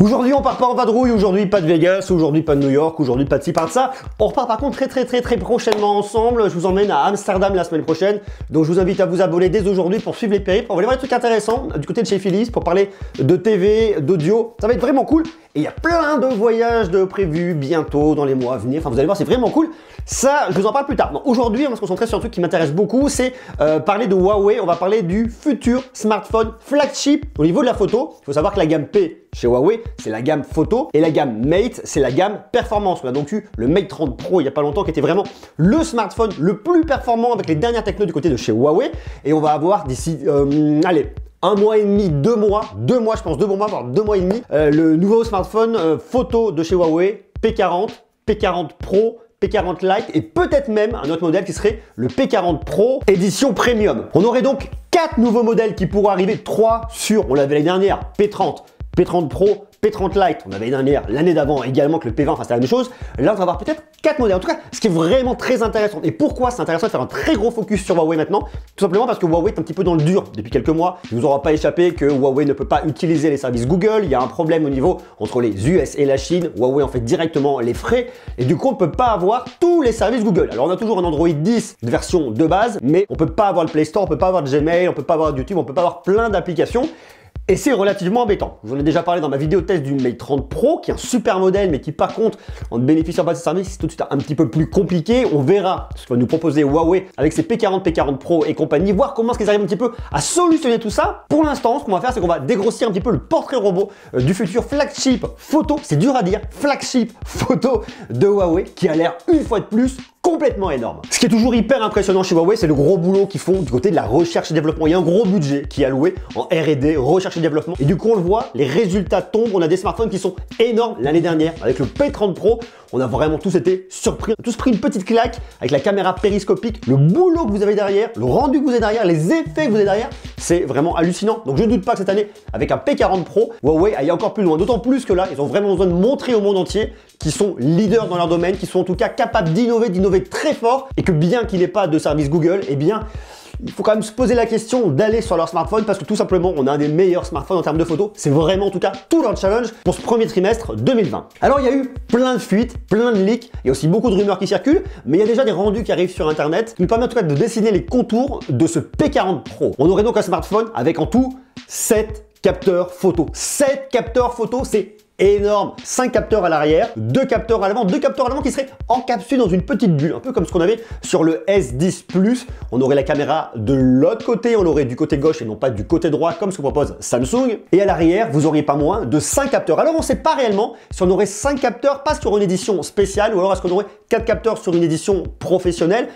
Aujourd'hui, on part pas en vadrouille, aujourd'hui pas de Vegas, aujourd'hui pas de New York, aujourd'hui pas de ci, pas de ça. On repart par contre très prochainement ensemble. Je vous emmène à Amsterdam la semaine prochaine. Donc je vous invite à vous abonner dès aujourd'hui pour suivre les périples. On va aller voir des trucs intéressants du côté de chez Philips pour parler de TV, d'audio. Ça va être vraiment cool. Et il y a plein de voyages de prévus bientôt dans les mois à venir. Enfin, vous allez voir, c'est vraiment cool. Ça, je vous en parle plus tard. Aujourd'hui, on va se concentrer sur un truc qui m'intéresse beaucoup, c'est parler de Huawei. On va parler du futur smartphone flagship au niveau de la photo. Il faut savoir que la gamme P chez Huawei, c'est la gamme photo et la gamme Mate, c'est la gamme performance. On a donc eu le Mate 30 Pro il n'y a pas longtemps qui était vraiment le smartphone le plus performant avec les dernières technos du côté de chez Huawei. Et on va avoir d'ici, allez, un mois et demi, 2 mois, je pense 2 bons mois, voire 2 mois et demi, le nouveau smartphone photo de chez Huawei, P40, P40 Pro, P40 Lite et peut-être même un autre modèle qui serait le P40 Pro édition Premium. On aurait donc 4 nouveaux modèles qui pourraient arriver, 3 sur, on l'avait l'année dernière, P30, P30 Pro, P30 Lite, on avait l'année d'avant également que le P20, enfin c'est la même chose. Là, on va avoir peut-être 4 modèles. En tout cas, ce qui est vraiment très intéressant. Et pourquoi c'est intéressant de faire un très gros focus sur Huawei maintenant? Tout simplement parce que Huawei est un petit peu dans le dur depuis quelques mois. Il ne vous aura pas échappé que Huawei ne peut pas utiliser les services Google. Il y a un problème au niveau entre les US et la Chine. Huawei en fait directement les frais. Et du coup, on ne peut pas avoir tous les services Google. Alors, on a toujours un Android 10 de version de base, mais on ne peut pas avoir le Play Store, on ne peut pas avoir de Gmail, on ne peut pas avoir de YouTube, on ne peut pas avoir plein d'applications. Et c'est relativement embêtant. Je vous en ai déjà parlé dans ma vidéo test du Mate 30 Pro, qui est un super modèle, mais qui par contre, en ne bénéficiant pas de ces services, c'est tout de suite un petit peu plus compliqué. On verra ce que va nous proposer Huawei avec ses P40, P40 Pro et compagnie, voir comment est-ce qu'ils arrivent un petit peu à solutionner tout ça. Pour l'instant, ce qu'on va faire, c'est qu'on va dégrossir un petit peu le portrait robot du futur flagship photo, c'est dur à dire, flagship photo de Huawei, qui a l'air une fois de plus complètement énorme. Ce qui est toujours hyper impressionnant chez Huawei, c'est le gros boulot qu'ils font du côté de la recherche et développement. Il y a un gros budget qui est alloué en R&D, recherche et développement. Et du coup, on le voit, les résultats tombent. On a des smartphones qui sont énormes. L'année dernière, avec le P30 Pro, on a vraiment tous été surpris. On a tous pris une petite claque avec la caméra périscopique, le boulot que vous avez derrière, le rendu que vous avez derrière, les effets que vous avez derrière. C'est vraiment hallucinant. Donc je ne doute pas que cette année, avec un P40 Pro, Huawei aille encore plus loin. D'autant plus que là, ils ont vraiment besoin de montrer au monde entier qu'ils sont leaders dans leur domaine, qu'ils sont en tout cas capables d'innover très fort et que bien qu'il n'ait pas de service Google, eh bien, il faut quand même se poser la question d'aller sur leur smartphone parce que tout simplement, on a un des meilleurs smartphones en termes de photos. C'est vraiment en tout cas tout leur challenge pour ce premier trimestre 2020. Alors, il y a eu plein de fuites, plein de leaks. Il y a aussi beaucoup de rumeurs qui circulent, mais il y a déjà des rendus qui arrivent sur Internet qui nous permettent en tout cas de dessiner les contours de ce P40 Pro. On aurait donc un smartphone avec en tout 7 capteurs photo. 7 capteurs photo, c'est énorme. 5 capteurs à l'arrière, 2 capteurs à l'avant, 2 capteurs à l'avant qui seraient encapsulés dans une petite bulle, un peu comme ce qu'on avait sur le S10 Plus. On aurait la caméra de l'autre côté, on l'aurait du côté gauche et non pas du côté droit comme ce que propose Samsung. Et à l'arrière, vous auriez pas moins de 5 capteurs. Alors on ne sait pas réellement si on aurait 5 capteurs, pas sur une édition spéciale, ou alors est-ce qu'on aurait 4 capteurs sur une édition professionnelle.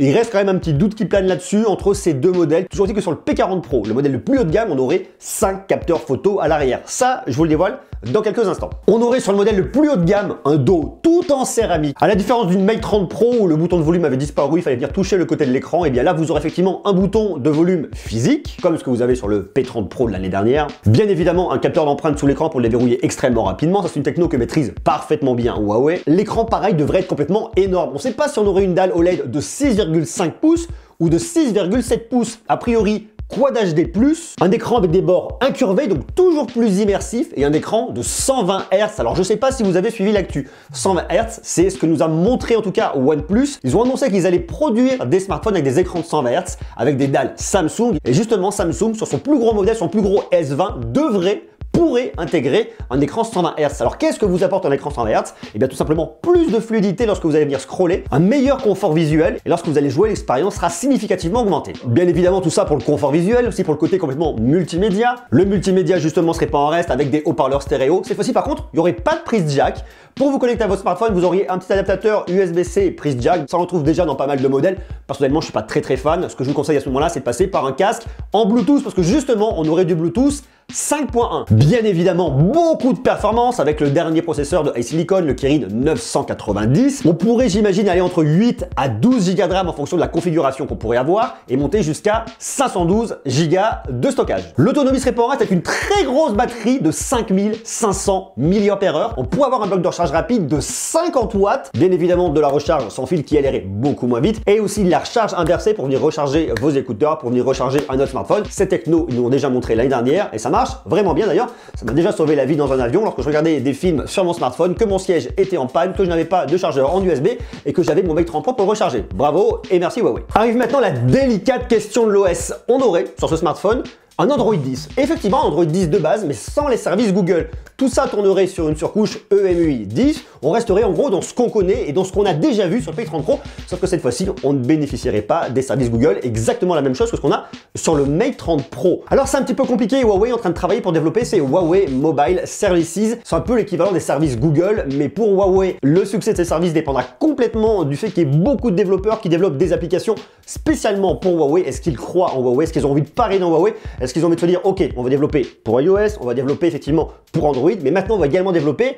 Il reste quand même un petit doute qui plane là-dessus entre ces deux modèles. Toujours dit que sur le P40 Pro, le modèle le plus haut de gamme, on aurait 5 capteurs photo à l'arrière. Ça, je vous le dévoile dans quelques instants. On aurait sur le modèle le plus haut de gamme un dos tout en céramique. À la différence d'une Mate 30 Pro où le bouton de volume avait disparu, il fallait venir toucher le côté de l'écran, et bien là vous aurez effectivement un bouton de volume physique, comme ce que vous avez sur le P30 Pro de l'année dernière. Bien évidemment un capteur d'empreinte sous l'écran pour le déverrouiller extrêmement rapidement, ça c'est une techno que maîtrise parfaitement bien Huawei. L'écran pareil devrait être complètement énorme. On ne sait pas si on aurait une dalle OLED de 6,5 pouces ou de 6,7 pouces. A priori, Quad HD+, un écran avec des bords incurvés, donc toujours plus immersif, et un écran de 120 Hz. Alors je sais pas si vous avez suivi l'actu. 120 Hz, c'est ce que nous a montré en tout cas OnePlus. Ils ont annoncé qu'ils allaient produire des smartphones avec des écrans de 120 Hz, avec des dalles Samsung. Et justement, Samsung, sur son plus gros modèle, son plus gros S20, pourrait intégrer un écran 120 Hz. Alors qu'est-ce que vous apporte un écran 120 Hz? Et bien tout simplement plus de fluidité lorsque vous allez venir scroller, un meilleur confort visuel, et lorsque vous allez jouer, l'expérience sera significativement augmentée. Bien évidemment tout ça pour le confort visuel, aussi pour le côté complètement multimédia. Le multimédia justement serait pas en reste avec des haut-parleurs stéréo. Cette fois-ci par contre, il n'y aurait pas de prise jack. Pour vous connecter à votre smartphone, vous auriez un petit adaptateur USB-C prise jack. Ça on retrouve déjà dans pas mal de modèles. Personnellement, je suis pas très fan. Ce que je vous conseille à ce moment-là, c'est de passer par un casque en Bluetooth parce que justement, on aurait du Bluetooth 5.1. Bien évidemment, beaucoup de performance avec le dernier processeur de HiSilicon, le Kirin 990. On pourrait, j'imagine, aller entre 8 à 12 Go de RAM en fonction de la configuration qu'on pourrait avoir et monter jusqu'à 512 Go de stockage. L'autonomie serait pas en reste avec une très grosse batterie de 5500 mAh. On pourrait avoir un bloc de recharge rapide de 50 watts. Bien évidemment, de la recharge sans fil qui elle irait beaucoup moins vite et aussi de la recharge inversée pour venir recharger vos écouteurs, pour venir recharger un autre smartphone. Ces technos, ils nous l'ont déjà montré l'année dernière et ça marche marche vraiment bien d'ailleurs. Ça m'a déjà sauvé la vie dans un avion lorsque je regardais des films sur mon smartphone, que mon siège était en panne, que je n'avais pas de chargeur en USB et que j'avais mon Mate 30 Pro pour le recharger. Bravo et merci Huawei. Arrive maintenant la délicate question de l'OS. On aurait sur ce smartphone un Android 10. Effectivement, Android 10 de base, mais sans les services Google. Tout ça tournerait sur une surcouche EMUI 10. On resterait en gros dans ce qu'on connaît et dans ce qu'on a déjà vu sur le Mate 30 Pro, sauf que cette fois-ci, on ne bénéficierait pas des services Google. Exactement la même chose que ce qu'on a sur le Mate 30 Pro. Alors c'est un petit peu compliqué. Huawei est en train de travailler pour développer ces Huawei Mobile Services. C'est un peu l'équivalent des services Google, mais pour Huawei, le succès de ces services dépendra complètement du fait qu'il y ait beaucoup de développeurs qui développent des applications spécialement pour Huawei. Est-ce qu'ils croient en Huawei? Est-ce qu'ils ont envie de parier dans Huawei? Est-ce qu'ils ont envie de se dire, ok, on va développer pour iOS, on va développer effectivement pour Android, mais maintenant on va également développer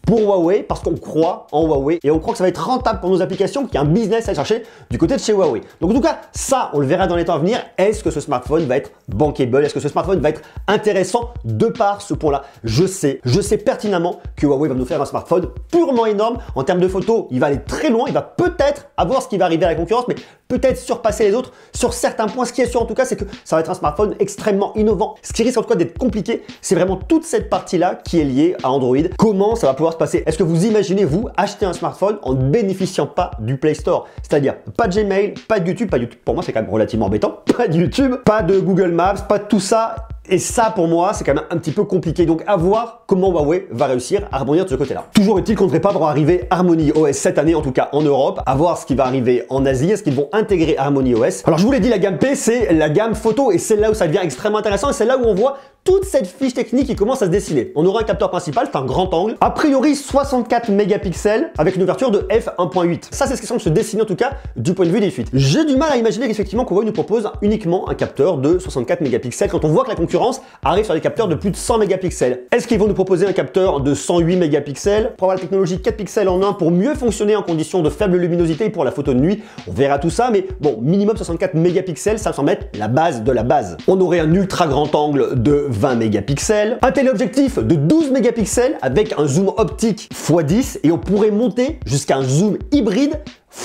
pour Huawei parce qu'on croit en Huawei et on croit que ça va être rentable pour nos applications, qu'il y a un business à chercher du côté de chez Huawei. Donc en tout cas, ça, on le verra dans les temps à venir. Est-ce que ce smartphone va être bankable? Est-ce que ce smartphone va être intéressant de par ce point-là? Je sais pertinemment que Huawei va nous faire un smartphone purement énorme. En termes de photos, il va aller très loin. Il va peut-être avoir ce qui va arriver à la concurrence, mais peut-être surpasser les autres sur certains points. Ce qui est sûr en tout cas, c'est que ça va être un smartphone extrêmement innovant. Ce qui risque en tout cas d'être compliqué, c'est vraiment toute cette partie-là qui est liée à Android. Comment ça va pouvoir se passer? Est-ce que vous imaginez, vous, acheter un smartphone en ne bénéficiant pas du Play Store? C'est-à-dire pas de Gmail, pas de YouTube, pour moi c'est quand même relativement embêtant, pas de YouTube, pas de Google Maps, pas de tout ça. Et ça, pour moi, c'est quand même un petit peu compliqué. Donc, à voir comment Huawei va réussir à rebondir de ce côté-là. Toujours est-il qu'on ne devrait pas voir arriver Harmony OS cette année, en tout cas en Europe. À voir ce qui va arriver en Asie. Est-ce qu'ils vont intégrer Harmony OS? Alors, je vous l'ai dit, la gamme P, c'est la gamme photo. Et c'est là où ça devient extrêmement intéressant. Et c'est là où on voit toute cette fiche technique qui commence à se dessiner. On aura un capteur principal, c'est un grand angle. A priori, 64 mégapixels avec une ouverture de f1.8. Ça, c'est ce qui semble se dessiner en tout cas du point de vue des fuites. J'ai du mal à imaginer qu'effectivement Huawei nous propose uniquement un capteur de 64 mégapixels quand on voit que la concurrence arrive sur des capteurs de plus de 100 mégapixels. Est-ce qu'ils vont nous proposer un capteur de 108 mégapixels pour avoir la technologie 4 pixels en 1 pour mieux fonctionner en conditions de faible luminosité et pour la photo de nuit? On verra tout ça, mais bon, minimum 64 mégapixels, ça me semble être la base de la base. On aurait un ultra grand angle de 20 mégapixels, un téléobjectif de 12 mégapixels avec un zoom optique x10 et on pourrait monter jusqu'à un zoom hybride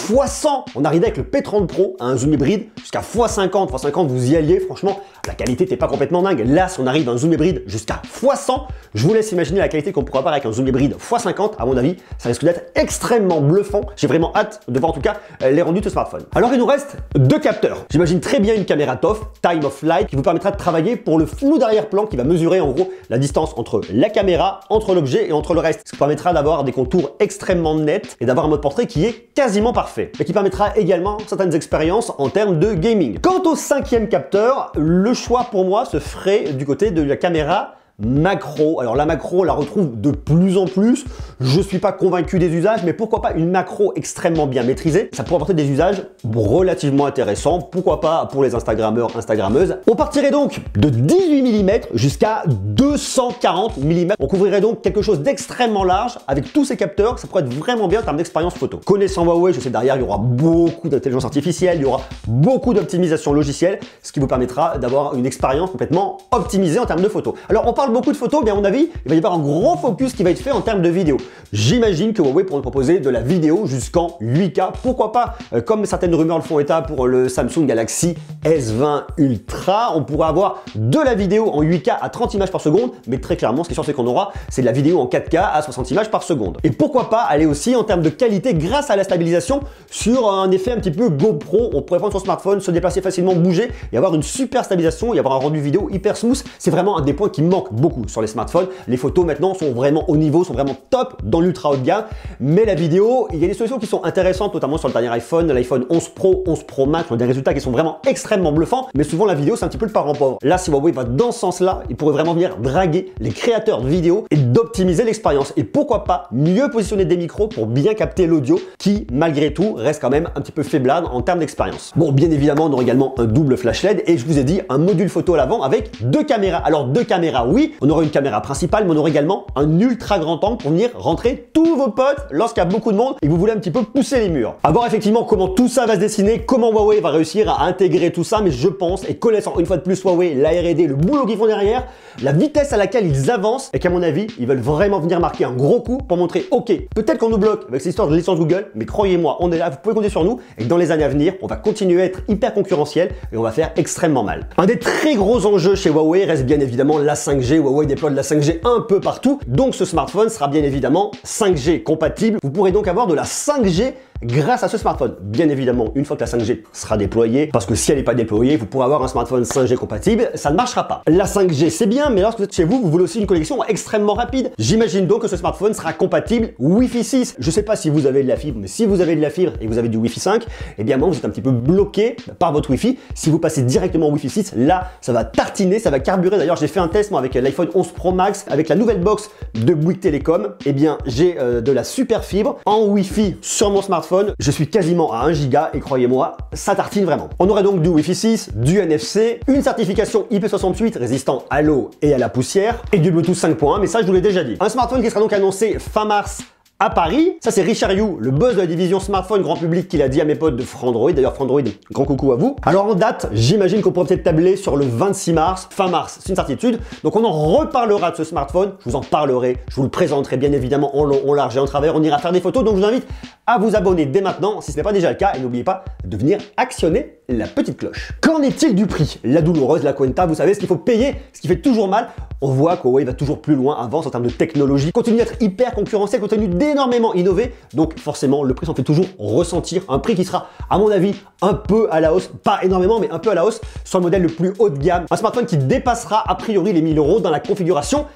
x100. On arrivait avec le P30 Pro à un zoom hybride jusqu'à x50. x50, vous y alliez, franchement, la qualité n'était pas complètement dingue. Là, si on arrive à un zoom hybride jusqu'à x100, je vous laisse imaginer la qualité qu'on pourra avoir avec un zoom hybride x50. À mon avis, ça risque d'être extrêmement bluffant. J'ai vraiment hâte de voir en tout cas les rendus de ce smartphone. Alors, il nous reste deux capteurs. J'imagine très bien une caméra TOF, Time of Flight, qui vous permettra de travailler pour le flou d'arrière-plan qui va mesurer en gros la distance entre la caméra, entre l'objet et entre le reste. Ce qui permettra d'avoir des contours extrêmement nets et d'avoir un mode portrait qui est quasiment parfait, mais qui permettra également certaines expériences en termes de gaming. Quant au cinquième capteur, le choix pour moi se ferait du côté de la caméra macro. Alors la macro, on la retrouve de plus en plus. Je suis pas convaincu des usages, mais pourquoi pas une macro extrêmement bien maîtrisée? Ça pourrait apporter des usages relativement intéressants. Pourquoi pas pour les Instagrammeurs, Instagrammeuses. On partirait donc de 18 mm jusqu'à 240 mm. On couvrirait donc quelque chose d'extrêmement large avec tous ces capteurs. Ça pourrait être vraiment bien en termes d'expérience photo. Connaissant Huawei, je sais derrière, il y aura beaucoup d'intelligence artificielle, il y aura beaucoup d'optimisation logicielle, ce qui vous permettra d'avoir une expérience complètement optimisée en termes de photo. Alors on parle beaucoup de photos, mais à mon avis, il va y avoir un gros focus qui va être fait en termes de vidéo. J'imagine que Huawei pourra nous proposer de la vidéo jusqu'en 8K. Pourquoi pas, comme certaines rumeurs le font état pour le Samsung Galaxy S20 Ultra, on pourra avoir de la vidéo en 8K à 30 images par seconde, mais très clairement, ce qui est sûr, c'est qu'on aura, c'est de la vidéo en 4K à 60 images par seconde. Et pourquoi pas aller aussi en termes de qualité grâce à la stabilisation sur un effet un petit peu GoPro. On pourrait prendre son smartphone, se déplacer facilement, bouger et avoir une super stabilisation et avoir un rendu vidéo hyper smooth. C'est vraiment un des points qui manque beaucoup sur les smartphones. Les photos maintenant sont vraiment au niveau, sont vraiment top dans l'ultra haut de gamme, mais la vidéo, il y a des solutions qui sont intéressantes, notamment sur le dernier iPhone, l'iPhone 11 Pro, 11 Pro Max, ont des résultats qui sont vraiment extrêmement bluffants, mais souvent la vidéo c'est un petit peu le parent pauvre. Là, si Huawei va dans ce sens-là, il pourrait vraiment venir draguer les créateurs de vidéos et d'optimiser l'expérience. Et pourquoi pas mieux positionner des micros pour bien capter l'audio qui, malgré tout, reste quand même un petit peu faiblard en termes d'expérience. Bon, bien évidemment, on aura également un double flash LED et je vous ai dit un module photo à l'avant avec deux caméras. Alors deux caméras, oui, aujourd'hui. On aura une caméra principale, mais on aura également un ultra grand angle pour venir rentrer tous vos potes lorsqu'il y a beaucoup de monde et que vous voulez un petit peu pousser les murs. À voir effectivement comment tout ça va se dessiner, comment Huawei va réussir à intégrer tout ça, mais je pense, et connaissant une fois de plus Huawei, la R&D, le boulot qu'ils font derrière, la vitesse à laquelle ils avancent, et qu'à mon avis, ils veulent vraiment venir marquer un gros coup pour montrer, ok, peut-être qu'on nous bloque avec cette histoire de licence Google, mais croyez-moi, on est là, vous pouvez compter sur nous, et que dans les années à venir, on va continuer à être hyper concurrentiel et on va faire extrêmement mal. Un des très gros enjeux chez Huawei reste bien évidemment la 5G. Huawei déploie de la 5G un peu partout, donc ce smartphone sera bien évidemment 5G compatible. Vous pourrez donc avoir de la 5G grâce à ce smartphone. Bien évidemment, une fois que la 5G sera déployée, parce que si elle n'est pas déployée, vous pourrez avoir un smartphone 5G compatible, ça ne marchera pas. La 5G, c'est bien, mais lorsque vous êtes chez vous, vous voulez aussi une connexion extrêmement rapide. J'imagine donc que ce smartphone sera compatible Wi-Fi 6. Je ne sais pas si vous avez de la fibre, mais si vous avez de la fibre et que vous avez du Wi-Fi 5, eh bien moi, vous êtes un petit peu bloqué par votre Wi-Fi. Si vous passez directement au Wi-Fi 6, là, ça va tartiner, ça va carburer. D'ailleurs, j'ai fait un test moi avec l'iPhone 11 Pro Max, avec la nouvelle box de Bouygues Télécom. Eh bien, j'ai de la super fibre en Wi-Fi sur mon smartphone. Je suis quasiment à 1 giga et croyez-moi, ça tartine vraiment. On aurait donc du Wi-Fi 6, du NFC, une certification IP68 résistant à l'eau et à la poussière et du Bluetooth 5.1, mais ça je vous l'ai déjà dit. Un smartphone qui sera donc annoncé fin mars à Paris. Ça c'est Richard Yu, le boss de la division smartphone grand public, qui l'a dit à mes potes de Frandroid. D'ailleurs Frandroid, grand coucou à vous. Alors en date, j'imagine qu'on pourrait peut-être tabler sur le 26 mars, fin mars, c'est une certitude. Donc on en reparlera de ce smartphone, je vous en parlerai, je vous le présenterai bien évidemment en long, en large et en travers, on ira faire des photos, donc je vous invite à vous abonner dès maintenant si ce n'est pas déjà le cas et n'oubliez pas de venir actionner la petite cloche. Qu'en est-il du prix? La douloureuse, la Cuenta, vous savez ce qu'il faut payer, ce qui fait toujours mal. On voit qu'Huawei va toujours plus loin, avance en termes de technologie, continue d'être hyper concurrentiel, continue d'énormément innover, donc forcément le prix s'en fait toujours ressentir, un prix qui sera à mon avis un peu à la hausse, pas énormément mais un peu à la hausse sur le modèle le plus haut de gamme, un smartphone qui dépassera a priori les 1000 € dans la configuration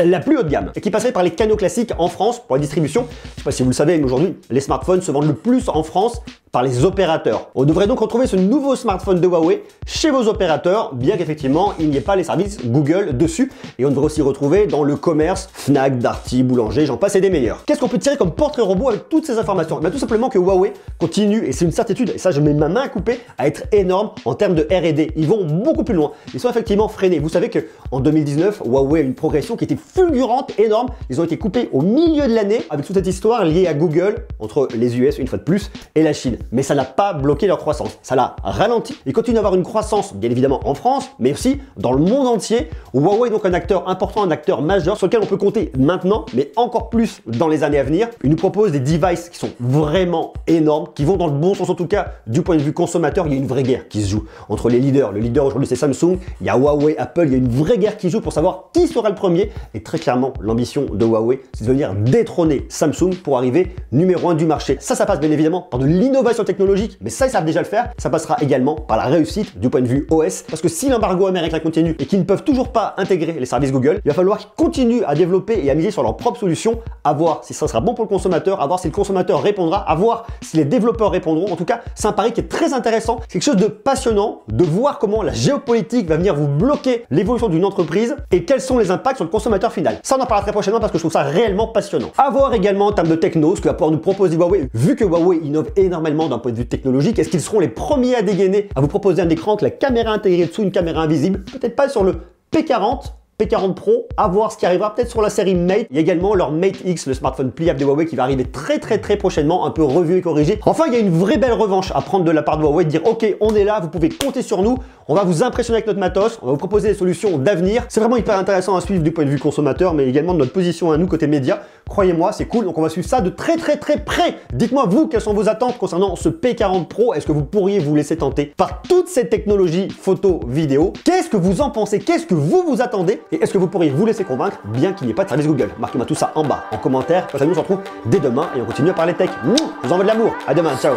la plus haut de gamme et qui passerait par les canaux classiques en France pour la distribution. Je ne sais pas si vous le savez, mais aujourd'hui, les smartphones se vendent le plus en France par les opérateurs. On devrait donc retrouver ce nouveau smartphone de Huawei chez vos opérateurs, bien qu'effectivement, il n'y ait pas les services Google dessus. Et on devrait aussi retrouver dans le commerce Fnac, Darty, Boulanger, j'en passe et des meilleurs. Qu'est-ce qu'on peut tirer comme portrait robot avec toutes ces informations? Tout simplement que Huawei continue, et c'est une certitude, et ça je mets ma main à couper, à être énorme en termes de R&D. Ils vont beaucoup plus loin. Ils sont effectivement freinés. Vous savez qu'en 2019, Huawei a une progression qui était fulgurante, énorme. Ils ont été coupés au milieu de l'année avec toute cette histoire liée à Google, entre les US une fois de plus, et la Chine. Mais ça n'a pas bloqué leur croissance, ça l'a ralenti. Ils continuent d'avoir une croissance, bien évidemment en France, mais aussi dans le monde entier. Huawei est donc un acteur important, un acteur majeur sur lequel on peut compter maintenant, mais encore plus dans les années à venir. Ils nous proposent des devices qui sont vraiment énormes, qui vont dans le bon sens en tout cas du point de vue consommateur. Il y a une vraie guerre qui se joue entre les leaders. Le leader aujourd'hui c'est Samsung, il y a Huawei, Apple, il y a une vraie guerre qui joue pour savoir qui sera le premier. Et très clairement, l'ambition de Huawei, c'est de venir détrôner Samsung pour arriver numéro 1 du marché. Ça passe bien évidemment par de l'innovation technologique, mais ça ils savent déjà le faire. Ça passera également par la réussite du point de vue OS, parce que si l'embargo américain continue et qu'ils ne peuvent toujours pas intégrer les services Google, il va falloir qu'ils continuent à développer et à miser sur leurs propres solutions, à voir si ça sera bon pour le consommateur, à voir si le consommateur répondra, à voir si les développeurs répondront. En tout cas, c'est un pari qui est très intéressant, c'est quelque chose de passionnant de voir comment la géopolitique va venir vous bloquer l'évolution d'une entreprise et quels sont les impacts sur le consommateur final. Ça on en parlera très prochainement parce que je trouve ça réellement passionnant. À voir également en termes de techno, ce que va pouvoir nous proposer Huawei, vu que Huawei innove énormément d'un point de vue technologique. Est-ce qu'ils seront les premiers à dégainer, à vous proposer un écran avec la caméra intégrée dessous, une caméra invisible? Peut-être pas sur le P40 Pro, à voir ce qui arrivera peut-être sur la série Mate. Il y a également leur Mate X, le smartphone pliable de Huawei qui va arriver très prochainement, un peu revu et corrigé. Enfin, il y a une vraie belle revanche à prendre de la part de Huawei, de dire ok, on est là, vous pouvez compter sur nous, on va vous impressionner avec notre matos, on va vous proposer des solutions d'avenir. C'est vraiment hyper intéressant à suivre du point de vue consommateur, mais également de notre position à nous côté média. Croyez-moi, c'est cool, donc on va suivre ça de très près. Dites-moi vous, quelles sont vos attentes concernant ce P40 Pro? Est-ce que vous pourriez vous laisser tenter par toutes ces technologies photo, vidéo? Qu'est-ce que vous en pensez? Qu'est-ce que vous attendez? Et est-ce que vous pourriez vous laisser convaincre, bien qu'il n'y ait pas de service Google? Marquez-moi tout ça en bas, en commentaire. Quant à nous, on se retrouve dès demain et on continue à parler tech. Je vous envoie de l'amour. À demain, ciao.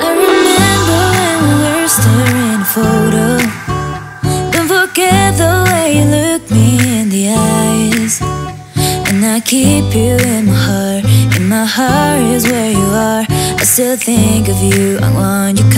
I keep you in my heart is where you are. I still think of you, I want you